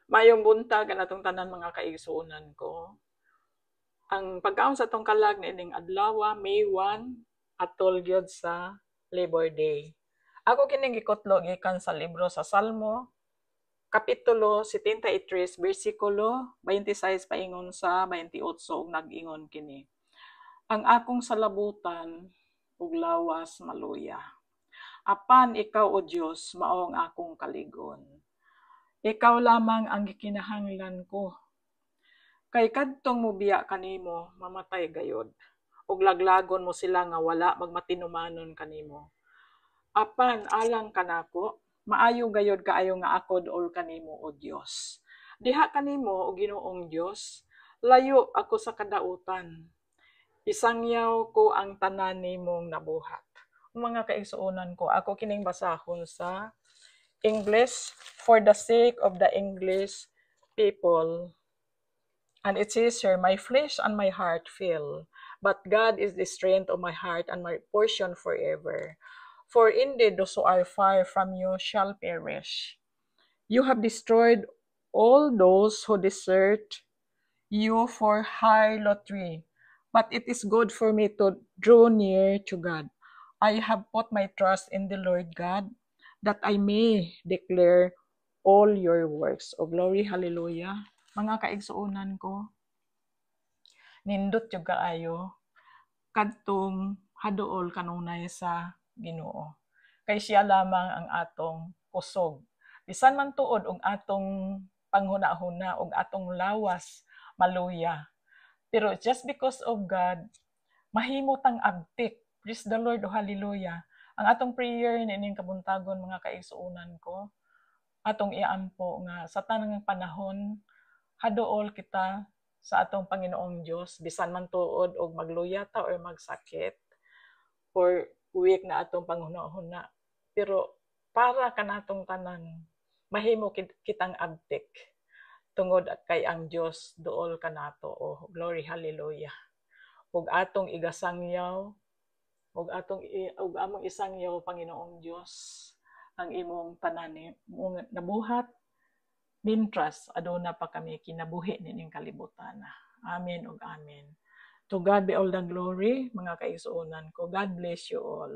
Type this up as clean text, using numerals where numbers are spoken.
Mayong buntag ang atong tanan mga kaigsuonan ko. Ang pagkaon sa tong kalag na ining adlaw, May 1, atol gyud sa Labor Day. Ako kining gikutlo gikan sa libro sa Salmo, kapitulo 73, bersikulo 26 paingon sa 28 ug nag-ingon kini. Ang akong salabutan ug lawas maluya. Apan ikaw o Dios mao ang akong kaligon. Ikaw lamang ang gikinahanglan ko. Kay kadtong mobiya kanimo, mamatay gayod. Ug laglagon mo sila nga wala magmatinumanon kanimo. Apan alang kanako, maayo gayod kaayo nga ako duol kanimo o Dios. Diha kanimo o Ginoong Dios, layo ako sa kadautan. Isangyaw ko ang tanan nimong nabuhat. Mga kaigsuonan ko, ako kining basahon sa English for the sake of the English people. And it says here, my flesh and my heart fail, but God is the strength of my heart and my portion forever. For indeed those who are far from you shall perish. You have destroyed all those who desert you for harlotry, but it is good for me to draw near to God. I have put my trust in the Lord God, that I may declare all your works. O glory, hallelujah. Mga kaigsuonan ko, nindot yung kaayo, kadtong haduol kanunay sa Ginoo. Kay siya lamang ang atong kusog. Bisan man tuod og atong panghuna-huna og atong lawas maluya. Pero just because of God, mahimo tang abtik. Praise the Lord, o hallelujah. Ang atong prayer nining kabuntagon mga kaigsuonan ko, atong iampo nga sa tanang panahon, haduol kita sa atong Panginoong Dios, bisan man tuod og magluya ta or magsakit, or weak na atong panghuna-huna. Pero para kanatong tanan, mahimo kitang abtik tungod kay ang Dios duol kanato. Oh, glory, hallelujah. Ug atong igasangyaw, ug among isangyaw Panginoong Dios ang imong tanan mong nabuhat mintras aduna pa kami kinabuhi nining kalibutan. Amen ug amen. To God be all the glory, mga kaigsuonan ko. God bless you all.